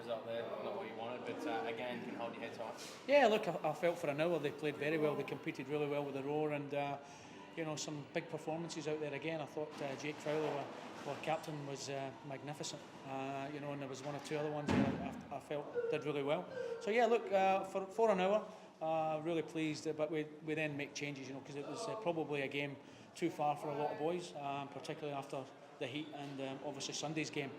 result there, not what you wanted, but again, can hold your heads high. Yeah, look, I felt for an hour they played very well. They competed really well with the Roar, and some big performances out there again. I thought Jake Fowler, our captain, was magnificent. And there was one or two other ones that I felt did really well. So yeah, look, for an hour, really pleased. But we then make changes, because it was probably a game too far for a lot of boys, particularly after the heat and obviously Sunday's game.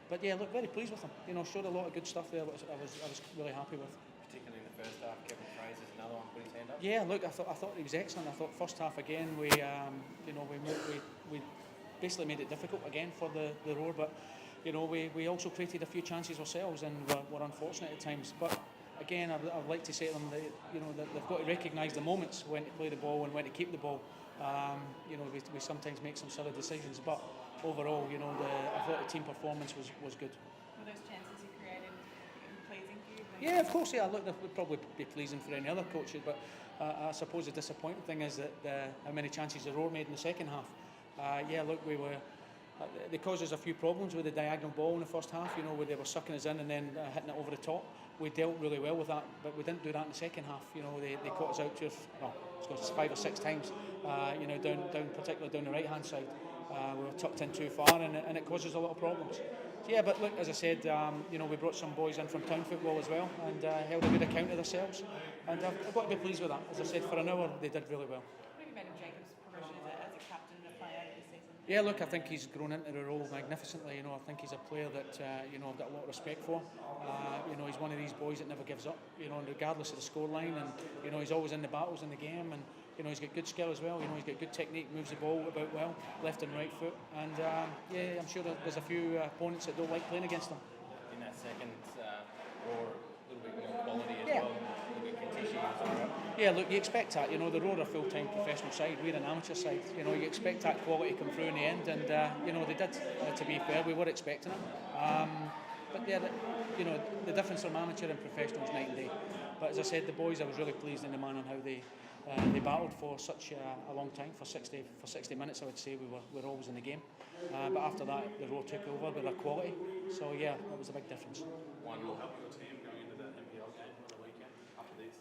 But yeah, look, very pleased with them. Showed a lot of good stuff there. I was really happy with. Particularly in the first half, Kevin Fraser's another one put his hand up. Yeah, look, I thought he was excellent. I thought first half again we basically made it difficult again for the Roar, but we also created a few chances ourselves and were unfortunate at times. But again, I'd like to say to them that they've got to recognise the moments when to play the ball and when to keep the ball. We sometimes make some silly decisions, but overall, I thought the team performance was good. Were those chances you created pleasing for you? Yeah, of course. Yeah, look, that would probably be pleasing for any other coaches, but I suppose the disappointing thing is that how many chances the Roar made in the second half. Look, they caused us a few problems with the diagonal ball in the first half, where they were sucking us in and then hitting it over the top. We dealt really well with that, but we didn't do that in the second half. They caught us out to 5 or 6 times, down particularly down the right-hand side. We were tucked in too far, and it caused us a lot of problems. So yeah, but look, as I said, we brought some boys in from town football as well, and held a good account of themselves, and I've got to be pleased with that. As I said, for an hour, they did really well. What have you made of Jacob's progression as a captain and a player this season? Yeah, look, I think he's grown into the role magnificently. I think he's a player that I've got a lot of respect for. He's one of these boys that never gives up. Regardless of the scoreline, and he's always in the battles in the game, and he's got good skill as well. He's got good technique, moves the ball about well, left and right foot, and I'm sure that there's a few opponents that don't like playing against him. In that second, Roar a little bit more quality as well. A little bit conditioning. Yeah, look, you expect that. The Roar are a full-time professional side. We're an amateur side. You expect that quality to come through in the end, and they did. To be fair, we were expecting it. But yeah, the difference from amateur and professional is night and day. But as I said, the boys, I was really pleased in the manner how they battled for such a long time, for 60 minutes. I would say we were always in the game. But after that, the Roar took over with their quality. So yeah, that was a big difference. One will help your team going into the NPL game on the weekend after these.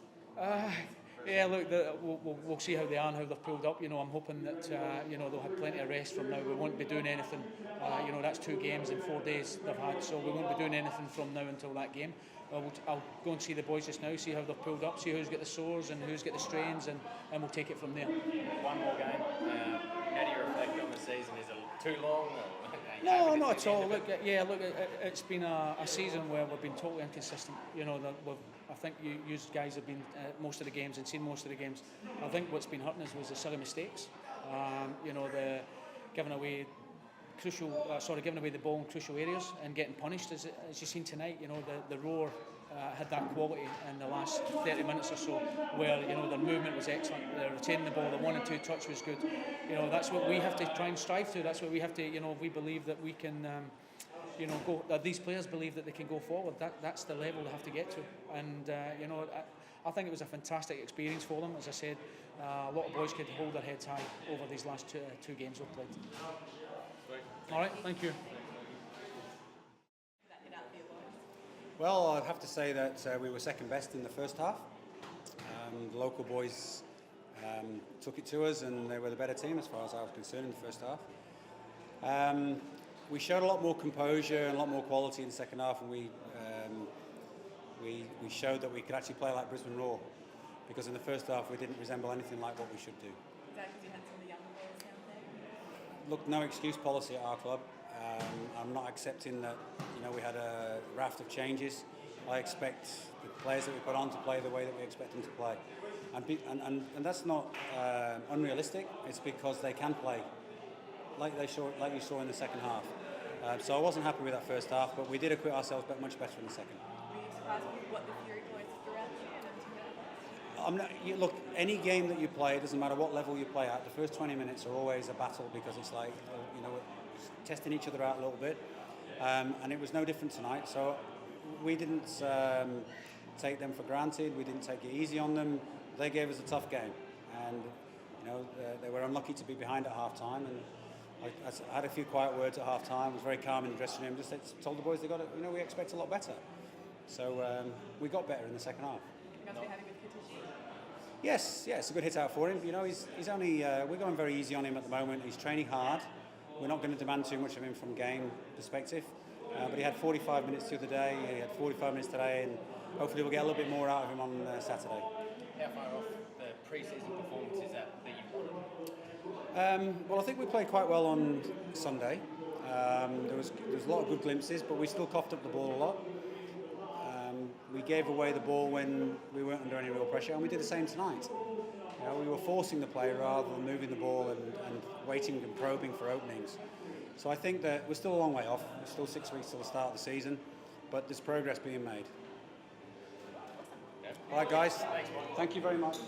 Yeah, look, we'll see how they are and how they're pulled up. I'm hoping that they'll have plenty of rest from now. We won't be doing anything. That's 2 games in 4 days they've had, so we won't be doing anything from now until that game. I'll go and see the boys just now, see how they're pulled up, see who's got the sores and who's got the strains, and we'll take it from there. One more game. How do you reflect on the season? Is it too long? No, not at all. Look, it's been a season where we've been totally inconsistent. I think you guys have been at most of the games and seen most of the games. I think what's been hurting us was the silly mistakes. The giving away the ball in crucial areas and getting punished, as you've seen tonight. The Roar had that quality in the last 30 minutes or so, where their movement was excellent, they're retaining the ball, the 1 and 2 touch was good. That's what we have to try and strive to. That's what we have to. We believe that we can. Go. That these players believe that they can go forward. That's the level they have to get to. And I think it was a fantastic experience for them. As I said, a lot of boys could hold their heads high over these last two games we've played. All right, thank you. Well, I'd have to say that we were second best in the first half. The local boys took it to us, and they were the better team as far as I was concerned in the first half. We showed a lot more composure and a lot more quality in the second half, and we showed that we could actually play like Brisbane Roar, because in the first half we didn't resemble anything like what we should do. Is that because you had some of the younger boys down there? Look, no excuse policy at our club. I'm not accepting that we had a raft of changes. I expect the players that we put on to play the way that we expect them to play, and that's not unrealistic. It's because they can play like you saw in the second half. So I wasn't happy with that first half, but we did acquit ourselves much better in the second. Were you surprised with what the Fury boys threw at you? Look, any game that you play, it doesn't matter what level you play at, the first 20 minutes are always a battle, because it's like, testing each other out a little bit. And it was no different tonight. So we didn't take them for granted. We didn't take it easy on them. They gave us a tough game. And, they were unlucky to be behind at half-time. And I had a few quiet words at half-time. I was very calm in the dressing room. Just told the boys they got it. We expect a lot better. So we got better in the second half. You must be happy with Katishi. Yes, it's a good hit out for him. You know, he's only we're going very easy on him at the moment. He's training hard. We're not going to demand too much of him from game perspective. But he had 45 minutes the other day. He had 45 minutes today, and hopefully we'll get a little bit more out of him on Saturday. How far off the pre-season performance is that you wanted? Well, I think we played quite well on Sunday. There was a lot of good glimpses, but we still coughed up the ball a lot. We gave away the ball when we weren't under any real pressure, and we did the same tonight. You know, we were forcing the play rather than moving the ball and waiting and probing for openings. So I think that we're still a long way off. We're still 6 weeks till the start of the season, but there's progress being made. All right, guys. Thank you very much.